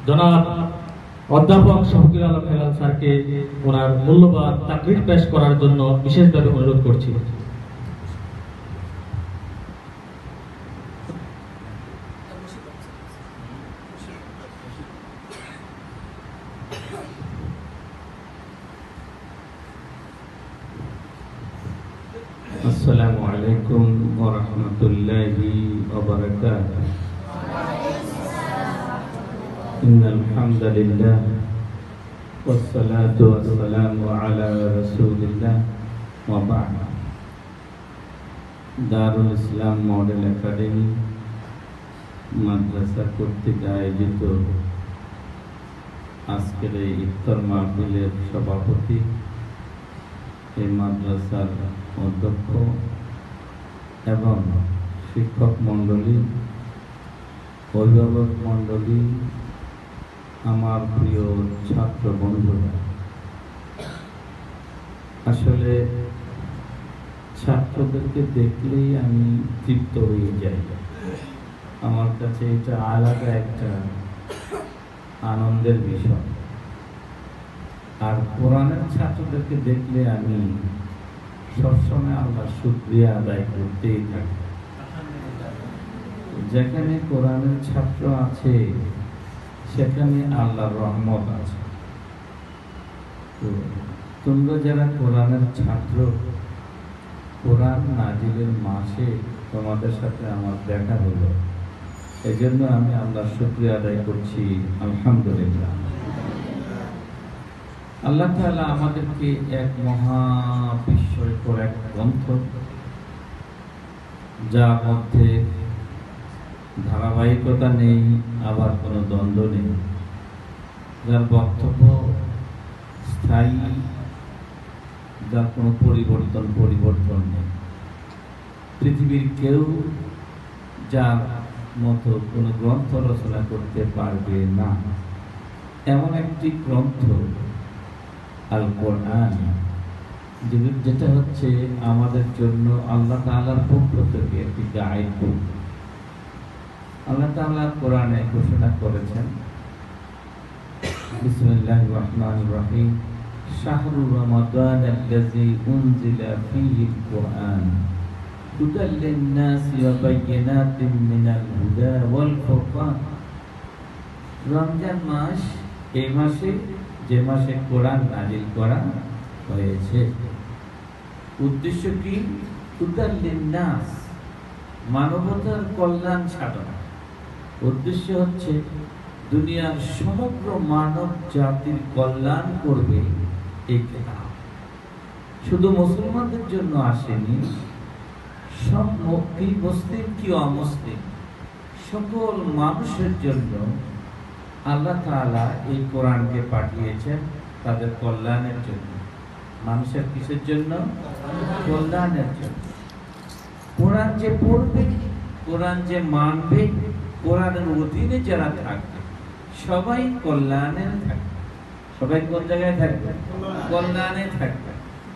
জনাব অধ্যাপক শফিকুল আলম হেলাল স্যারকে ওনার মূল্যবান তাকরির পেশ করার জন্য বিশেষভাবে অনুরোধ করছি। আসসালামু আলাইকুম ওয়া রাহমাতুল্লাহি ওয়া বারাকাতুহু। ইন্নাল হামদালিল্লাহ ওয়াস সালাতু ওয়াস সালামু আলা রাসূলিল্লাহ ওয়া বা'দ। দারুল ইসলাম মডেল একাডেমি মাদ্রাসা কর্তৃক আয়োজিত আজকের এই ইফতার মাহফিলের সভাপতি, এই মাদ্রাসার অধ্যক্ষ এবং শিক্ষক মণ্ডলী, অভিভাবক মণ্ডলী, আমার প্রিয় ছাত্র বন্ধুরা, আসলে ছাত্রদেরকে দেখলেই আমি তৃপ্ত হয়ে যাই। আমার কাছে এটা আলাদা একটা আনন্দের বিষয়। আর কোরআনের ছাত্রদেরকে দেখলে আমি সবসময় আল্লাহর শুকরিয়া আদায় করতেই থাকি। যেখানে কোরআনের ছাত্র আছে সেখানে আল্লাহর রহমত আছে। তো তোমরা যারা কোরআনের ছাত্র, কোরআন নাজিলের মাসে তোমাদের সাথে আমার দেখা হলো, এই জন্য আমি আল্লাহর শুকরিয়া আদায় করছি, আলহামদুলিল্লাহ। আল্লাহ তাআলা আমাদেরকে এক মহা বিস্ময়কর এক গ্রন্থ, যার মধ্যে ধারাবাহিকতা নেই, আবার কোনো দ্বন্দ্ব নেই, যার বক্তব্য স্থায়ী, যার কোনো পরিবর্তন নেই। পৃথিবীর কেউ যার মতো কোনো গ্রন্থ রচনা করতে পারবে না, এমন একটি গ্রন্থ আল কোরআন, যেটা হচ্ছে আমাদের জন্য আল্লাহ তাআলার পক্ষ থেকে একটি গাইড বুক। আল্লাহ তাআলা কোরআনে ঘোষণা করেছেন, বিসমিল্লাহির রাহমানির রাহিম, শাহরু রমাদান আল্লাযী উনজিলা ফীহিল কুরআন হুদাল লিন-নাসি ওয়া বায়্যিনাতিন মিনাল হুদা ওয়াল ফুরকান। রমজান মাস, এই মাসে, যে মাসে কোরআন নাজিল করা হয়েছে, উদ্দেশ্য কি? হুদাল লিন-নাস, মানবতার কল্যাণ সাধন। উদ্দেশ্য হচ্ছে দুনিয়ার সমগ্র মানব জাতির কল্যাণ করবে এই কিতাব। শুধু মুসলমানদের জন্য আসেনি, সব মুসলিম কি অমুসলিম সকল মানুষের জন্য আল্লাহ তাআলা এই কোরআনকে পাঠিয়েছেন, তাদের কল্যাণের জন্য। মানুষের কিসের জন্য? কল্যাণের জন্য। কোরআন যে পড়বে, কোরআন যে মানবে, কোরআনের অধীনে যারা থাকবে, সবাই কল্যাণের থাকবে। সবাই কোন জায়গায় থাকবে? কল্যাণে থাকবে।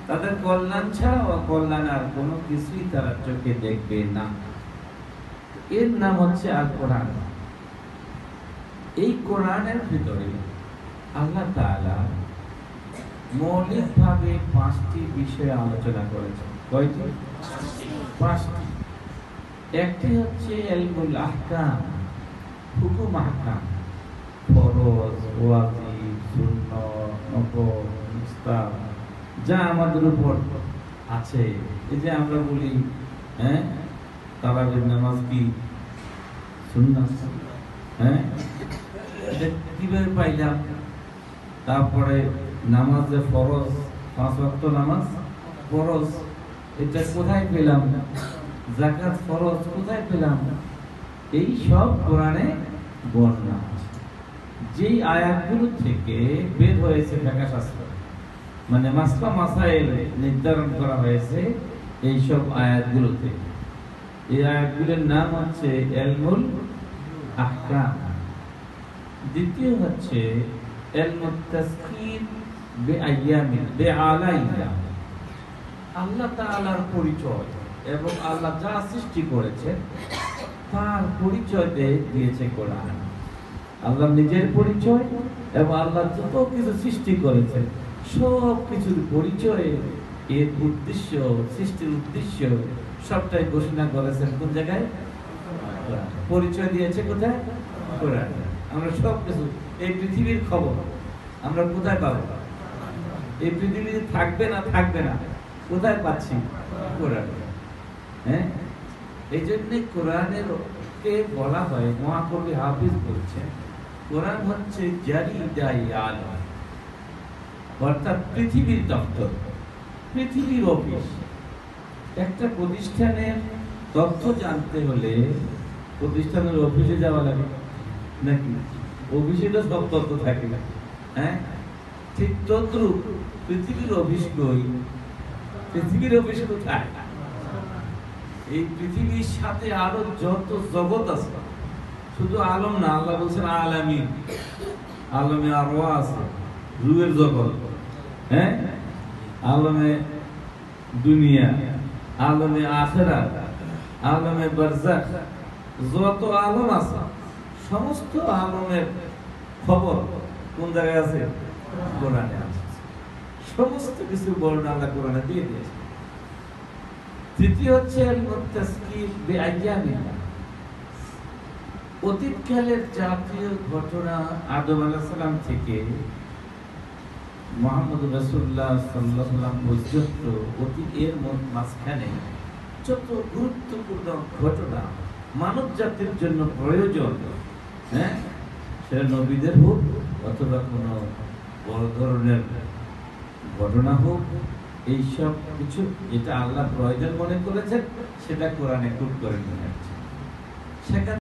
তাদের কল্যাণ ছাড়া অকল্যাণ আর কোনো কিছুই তারা চোখে দেখবে না। এর নাম হচ্ছে আল কোরআন। এই কোরআনের ভিতরে আল্লাহ তাআলা মৌলিকভাবে 5টি বিষয়ে আলোচনা করেছেন। কয়টি? 5টি। একটি হচ্ছে ইলমুল আহকাম, হুকুম আহকাম, ফরজ, ওয়াজিব, সুন্নাত, নফল, মুস্তাহাব, যা আমাদের উপর আছে। এই যে আমরা বলি, তারাবির নামাজ কি সুন্নাত? এটা কিভাবে পাইলাম? তারপরে নামাজ যে ফরজ, 5 ওয়াক্ত নামাজ ফরজ, এটা কোথায় পেলাম? যাকাত ফরজ কোথায় পেলাম? এই সব কোরআনে বর্ণনা আছে। যেই আয়াতগুলো থেকে বের হয়েছে ফিকহ শাস্ত্র, মানে মাসলা মাসাইল নির্ধারণ করা হয়েছে এই সব আয়াতগুলো থেকে। এই আয়াতগুলোর নাম হচ্ছে ইলমুল আহকাম। দ্বিতীয় হচ্ছে ইলমুত তাসকির বিআইয়ামিন বিআলাইয়া, আল্লাহ তাআলার পরিচয় এবং আল্লাহ যা সৃষ্টি করেছে তার পরিচয় দিয়েছে কোরআন। আল্লাহ নিজের পরিচয় এবং আল্লাহ যত কিছু সৃষ্টি করেছেন সব কিছুর পরিচয়, এর উদ্দেশ্য, সৃষ্টির উদ্দেশ্য সবটাই ঘোষণা করেছেন কোন জায়গায়? পরিচয় দিয়েছে কোথায়? কোরআন। আমরা সব কিছু, এই পৃথিবীর খবর আমরা কোথায় পাবো? এই পৃথিবীতে থাকবে না কোথায় পাচ্ছি? কোরআন। হ্যাঁ, এই জন্য কোরআনের কে বলা হয়, মহাকবি হাফিজ বলছেন, কোরআন হচ্ছে জারিদাই আলম, অর্থাৎ পৃথিবীর দপ্তর, পৃথিবীর অফিস। একটা প্রতিষ্ঠানের তথ্য জানতে হলে প্রতিষ্ঠানের অফিসে যাওয়া লাগে নাকি? অফিসে তো সব তথ্য থাকে না। হ্যাঁ, ঠিক তদ্রূপ পৃথিবীর অফিস কই? পৃথিবীর অফিস কোথায়? এই পৃথিবীর সাথে আরো যত জগৎ আছে, শুধু আলম না, আল্লাহ বলছেন আলামিন, আলমে আরো আছে, রুহের জগৎ, হ্যাঁ, আলমে দুনিয়া, আলমে আখিরাত, আলমে বারজাখ, যত আলম আছে সমস্ত আলমের খবর কোন জায়গায় আছে? কোরআনে আছে। সমস্ত কিছু বর্ণনা আল্লাহ কোরআনে দিয়ে দিয়েছে। তৃতীয় হচ্ছে অতীতকালের জাতীয় ঘটনা, আদম আলাইহিস সালাম থেকে মুহাম্মদ রাসূলুল্লাহ সাল্লাল্লাহু আলাইহি ওয়াসাল্লাম পর্যন্ত এর মাঝখানে যত গুরুত্বপূর্ণ ঘটনা মানব জাতির জন্য প্রয়োজন, হ্যাঁ, সেটা নবীদের হোক অথবা কোনো বড় ধরনের ঘটনা হোক, এইসব কিছু যেটা আল্লাহ প্রয়োজন মনে করেছেন সেটা কোরআনে খুব করে নিয়ে আসছে। সেখানে